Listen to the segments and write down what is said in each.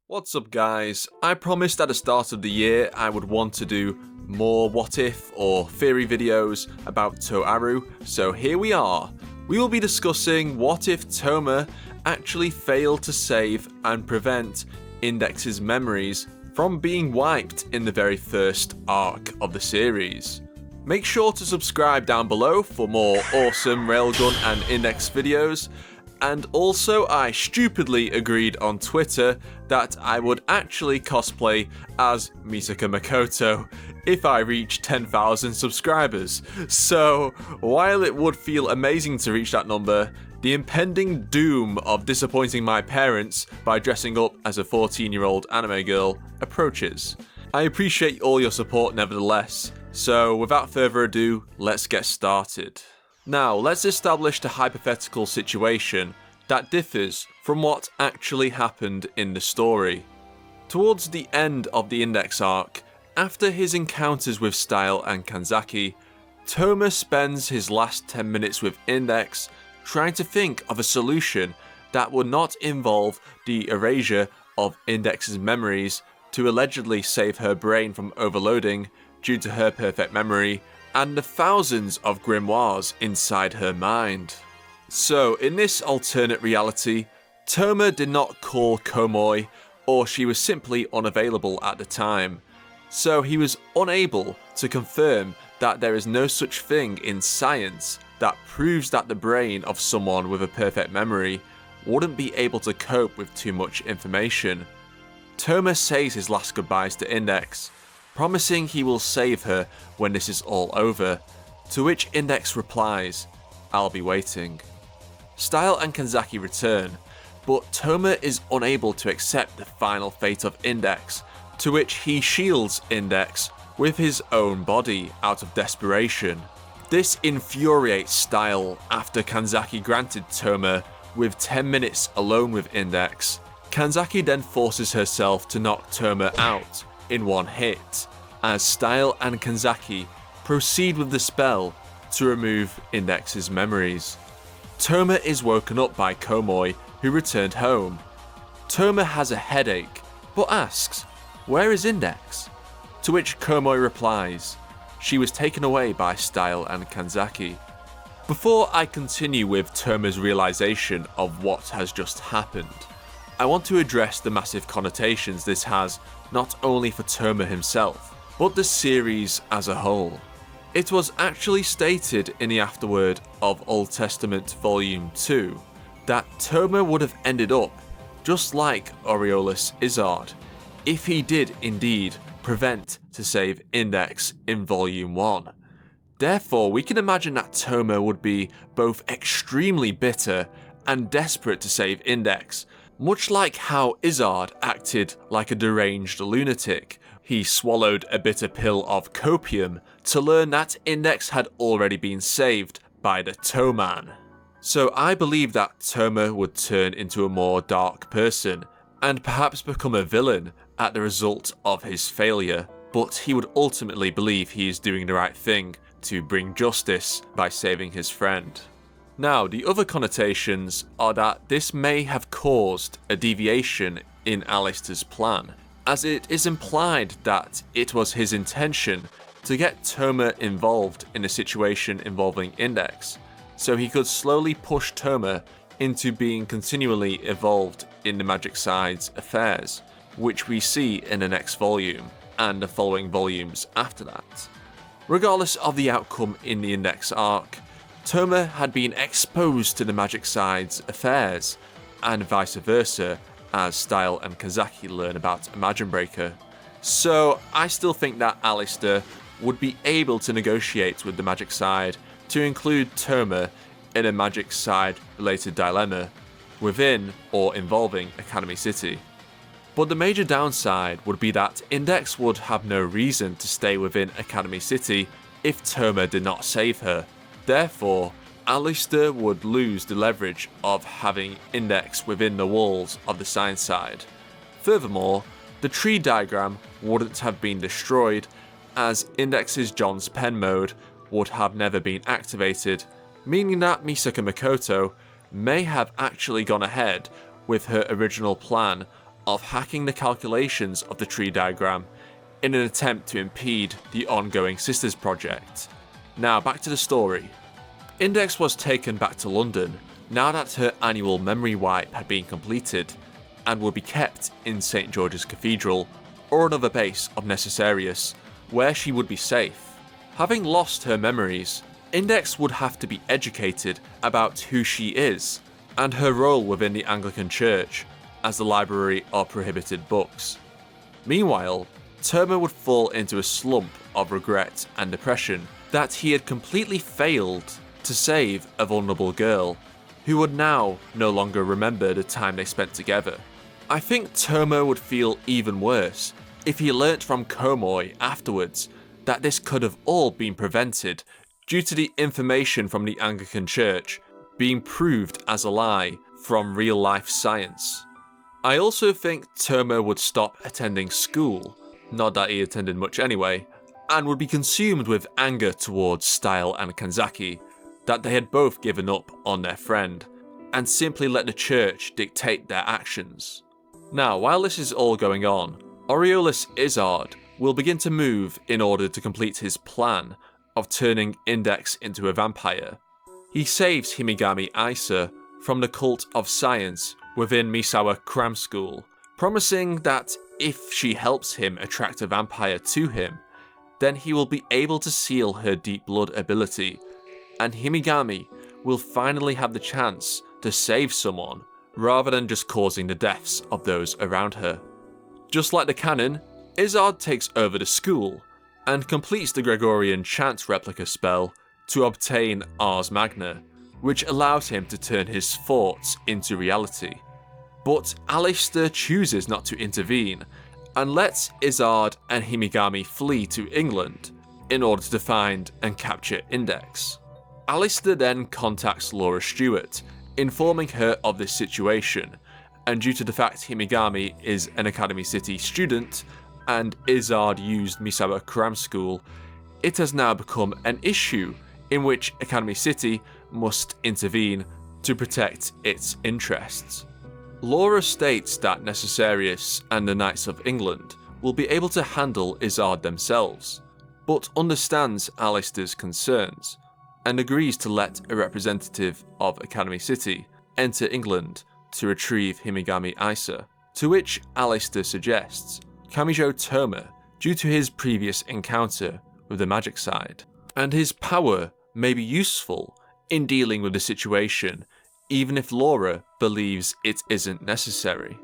What's up guys? I promised at the start of the year I would want to do more what if or theory videos about Toaru, so here we are. We will be discussing what if Toma actually failed to save and prevent Index's memories from being wiped in the very first arc of the series. Make sure to subscribe down below for more awesome Railgun and Index videos. And also, I stupidly agreed on Twitter that I would actually cosplay as Misaka Makoto if I reach 10,000 subscribers. So, while it would feel amazing to reach that number, the impending doom of disappointing my parents by dressing up as a 14-year-old anime girl approaches. I appreciate all your support nevertheless, so without further ado, let's get started. Now, let's establish the hypothetical situation that differs from what actually happened in the story. Towards the end of the Index arc, after his encounters with Style and Kanzaki, Toma spends his last 10 minutes with Index trying to think of a solution that would not involve the erasure of Index's memories to allegedly save her brain from overloading due to her perfect memory and the thousands of grimoires inside her mind. So, in this alternate reality, Toma did not call Komoi, or she was simply unavailable at the time. So he was unable to confirm that there is no such thing in science that proves that the brain of someone with a perfect memory wouldn't be able to cope with too much information. Toma says his last goodbyes to Index, promising he will save her when this is all over, to which Index replies, "I'll be waiting." Style and Kanzaki return, but Toma is unable to accept the final fate of Index, to which he shields Index with his own body out of desperation. This infuriates Style after Kanzaki granted Toma with 10 minutes alone with Index. Kanzaki then forces herself to knock Toma out in one hit, as Style and Kanzaki proceed with the spell to remove Index's memories. Toma is woken up by Komoi, who returned home. Toma has a headache, but asks, "Where is Index?" To which Komoi replies, "She was taken away by Style and Kanzaki." Before I continue with Toma's realization of what has just happened, I want to address the massive connotations this has not only for Toma himself, but the series as a whole. It was actually stated in the afterword of Old Testament Volume 2 that Toma would have ended up just like Aureolus Izard if he did indeed prevent to save Index in Volume 1. Therefore, we can imagine that Toma would be both extremely bitter and desperate to save Index, much like how Izard acted like a deranged lunatic. He swallowed a bitter pill of copium to learn that Index had already been saved by the Toman. So I believe that Toma would turn into a more dark person and perhaps become a villain at the result of his failure, but he would ultimately believe he is doing the right thing to bring justice by saving his friend. Now, the other connotations are that this may have caused a deviation in Alistair's plan, as it is implied that it was his intention to get Toma involved in a situation involving Index, so he could slowly push Toma into being continually involved in the Magic Side's affairs, which we see in the next volume and the following volumes after that. Regardless of the outcome in the Index arc, Toma had been exposed to the Magic Side's affairs, and vice versa, as Style and Kanzaki learn about Imagine Breaker. So I still think that Alistair would be able to negotiate with the Magic Side to include Toma in a Magic Side related dilemma within or involving Academy City. But the major downside would be that Index would have no reason to stay within Academy City if Toma did not save her. Therefore, Alistair would lose the leverage of having Index within the walls of the Science Side. Furthermore, the tree diagram wouldn't have been destroyed, as Index's John's Pen mode would have never been activated, meaning that Misaka Makoto may have actually gone ahead with her original plan of hacking the calculations of the tree diagram in an attempt to impede the ongoing Sisters project. Now back to the story. Index was taken back to London now that her annual memory wipe had been completed, and would be kept in St George's Cathedral or another base of Necessarius, where she would be safe. Having lost her memories, Index would have to be educated about who she is and her role within the Anglican Church as the library of prohibited books. Meanwhile, Terma would fall into a slump of regret and depression that he had completely failed to save a vulnerable girl who would now no longer remember the time they spent together. I think Terma would feel even worse if he learnt from Comoy afterwards that this could have all been prevented due to the information from the Anglican Church being proved as a lie from real-life science. I also think Terma would stop attending school, not that he attended much anyway, and would be consumed with anger towards Style and Kanzaki that they had both given up on their friend, and simply let the church dictate their actions. Now, while this is all going on, Aureolus Izzard will begin to move in order to complete his plan of turning Index into a vampire. He saves Himigami Isa from the cult of science within Misawa Cram School, promising that if she helps him attract a vampire to him, then he will be able to seal her deep blood ability, and Himigami will finally have the chance to save someone rather than just causing the deaths of those around her. Just like the canon, Izzard takes over the school and completes the Gregorian chant replica spell to obtain Ars Magna, which allows him to turn his thoughts into reality. But Alistair chooses not to intervene and lets Izzard and Himigami flee to England in order to find and capture Index. Alistair then contacts Laura Stewart, informing her of this situation, and due to the fact Himigami is an Academy City student and Izzard used Misawa Cram School, it has now become an issue in which Academy City must intervene to protect its interests. Laura states that Necessarius and the Knights of England will be able to handle Izzard themselves, but understands Alistair's concerns, and agrees to let a representative of Academy City enter England to retrieve Himigami Isa, to which Alistair suggests Kamijo Terma due to his previous encounter with the magic side, and his power may be useful in dealing with the situation even if Laura believes it isn't necessary.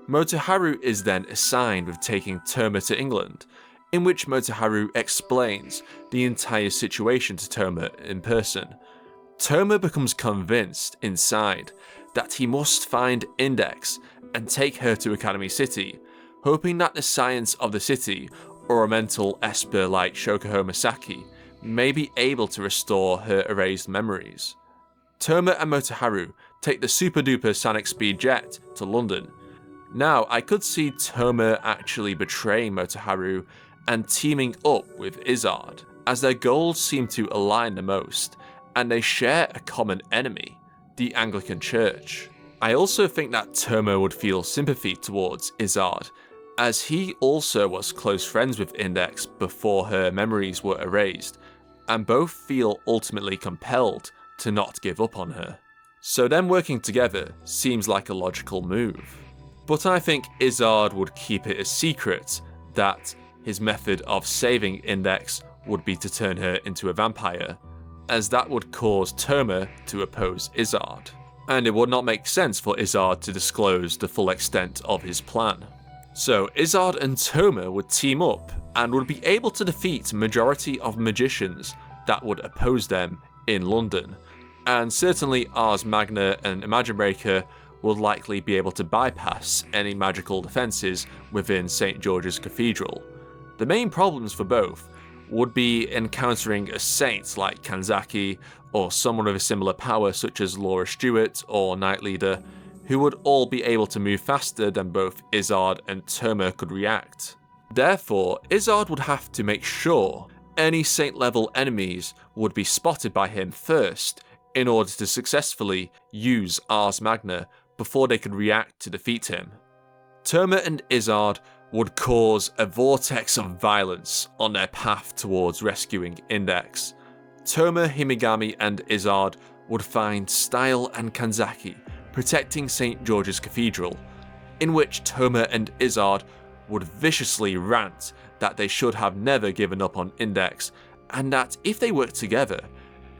Motoharu is then assigned with taking Terma to England, in which Motoharu explains the entire situation to Terma in person. Terma becomes convinced inside that he must find Index and take her to Academy City, hoping that the science of the city, or a mental esper like Shokuho Masaki, may be able to restore her erased memories. Terma and Motoharu take the super duper sonic speed jet to London. Now, I could see Terma actually betraying Motoharu and teaming up with Izzard, as their goals seem to align the most, and they share a common enemy, the Anglican Church. I also think that Terma would feel sympathy towards Izzard, as he also was close friends with Index before her memories were erased, and both feel ultimately compelled to not give up on her. So them working together seems like a logical move. But I think Izzard would keep it a secret that his method of saving Index would be to turn her into a vampire, as that would cause Terma to oppose Izzard, and it would not make sense for Izzard to disclose the full extent of his plan. So Izzard and Terma would team up and would be able to defeat majority of magicians that would oppose them in London, and certainly Ars Magna and Imagine Breaker will likely be able to bypass any magical defences within St George's Cathedral. The main problems for both would be encountering a saint like Kanzaki, or someone with a similar power such as Laura Stewart or Knight Leader, who would all be able to move faster than both Izzard and Terma could react. Therefore, Izzard would have to make sure any saint-level enemies would be spotted by him first in order to successfully use Ars Magna before they could react to defeat him. Terma and Izzard would cause a vortex of violence on their path towards rescuing Index. Terma, Himigami, and Izzard would find Style and Kanzaki protecting St. George's Cathedral, in which Terma and Izzard would viciously rant that they should have never given up on Index, and that if they work together,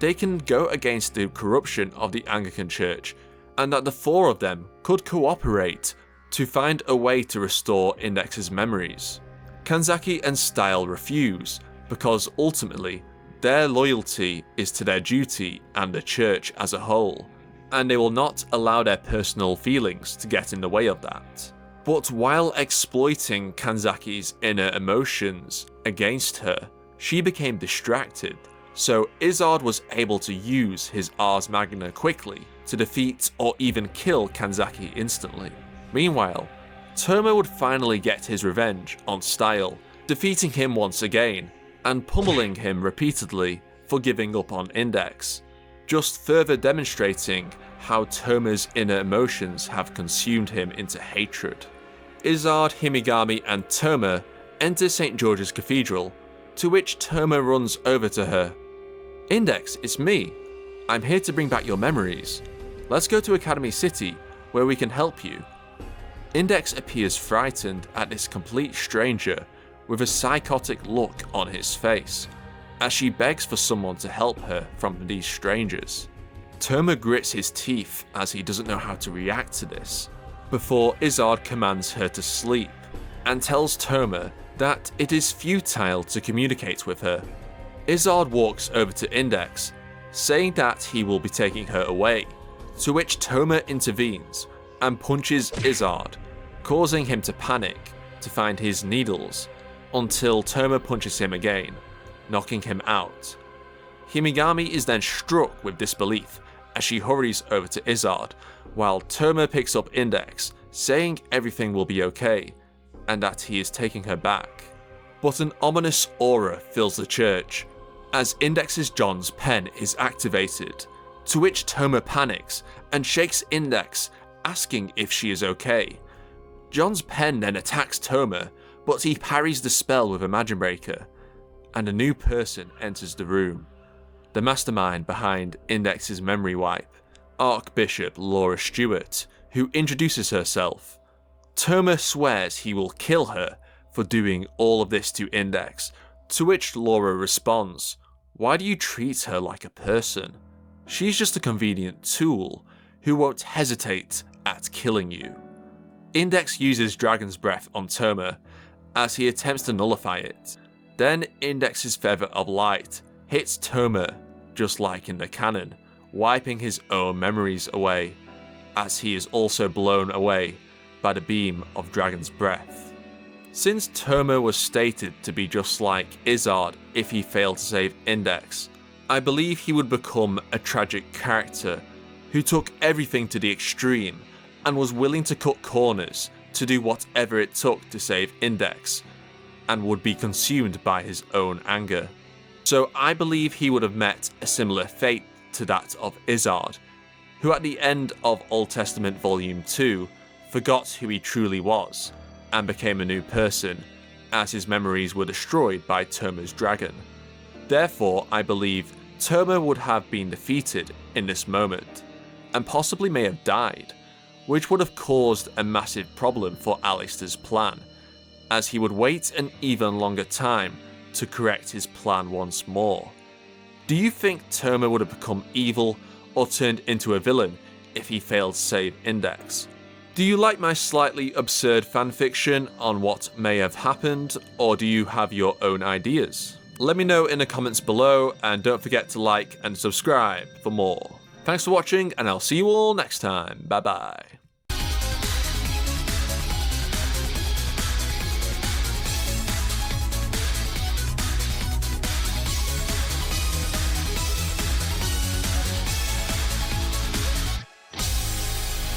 they can go against the corruption of the Anglican Church, and that the four of them could cooperate to find a way to restore Index's memories. Kanzaki and Style refuse, because ultimately, their loyalty is to their duty and the church as a whole, and they will not allow their personal feelings to get in the way of that. But while exploiting Kanzaki's inner emotions against her, she became distracted, so Izzard was able to use his Ars Magna quickly to defeat or even kill Kanzaki instantly. Meanwhile, Terma would finally get his revenge on Style, defeating him once again, and pummeling him repeatedly for giving up on Index, just further demonstrating how Terma's inner emotions have consumed him into hatred. Izzard, Himigami, and Terma enter St. George's Cathedral, to which Terma runs over to her. "Index, it's me. I'm here to bring back your memories. Let's go to Academy City, where we can help you." Index appears frightened at this complete stranger with a psychotic look on his face, as she begs for someone to help her from these strangers. Terma grits his teeth as he doesn't know how to react to this, before Izzard commands her to sleep, and tells Terma that it is futile to communicate with her. Izzard walks over to Index, saying that he will be taking her away, to which Terma intervenes and punches Izzard, causing him to panic to find his needles, until Terma punches him again, knocking him out. Himigami is then struck with disbelief as she hurries over to Izzard, while Terma picks up Index, saying everything will be okay, and that he is taking her back. But an ominous aura fills the church, as Index's John's pen is activated, to which Terma panics and shakes Index, asking if she is okay. John's pen then attacks Terma, but he parries the spell with a Magic Breaker, and a new person enters the room. The mastermind behind Index's memory wipe, Archbishop Laura Stewart, who introduces herself. Terma swears he will kill her for doing all of this to Index, to which Laura responds, "Why do you treat her like a person? She's just a convenient tool who won't hesitate at killing you." Index uses Dragon's Breath on Terma as he attempts to nullify it. Then Index's Feather of Light hits Terma just like in the canon, wiping his own memories away, as he is also blown away by the beam of Dragon's Breath. Since Terma was stated to be just like Izzard if he failed to save Index, I believe he would become a tragic character who took everything to the extreme and was willing to cut corners to do whatever it took to save Index, and would be consumed by his own anger. So I believe he would have met a similar fate to that of Izzard, who at the end of Old Testament Volume 2 forgot who he truly was, and became a new person, as his memories were destroyed by Terma's dragon. Therefore, I believe Terma would have been defeated in this moment, and possibly may have died, which would have caused a massive problem for Alistair's plan, as he would wait an even longer time to correct his plan once more. Do you think Terma would have become evil or turned into a villain if he failed to save Index? Do you like my slightly absurd fanfiction on what may have happened, or do you have your own ideas? Let me know in the comments below, and don't forget to like and subscribe for more. Thanks for watching, and I'll see you all next time. Bye bye.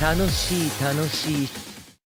Tanoshii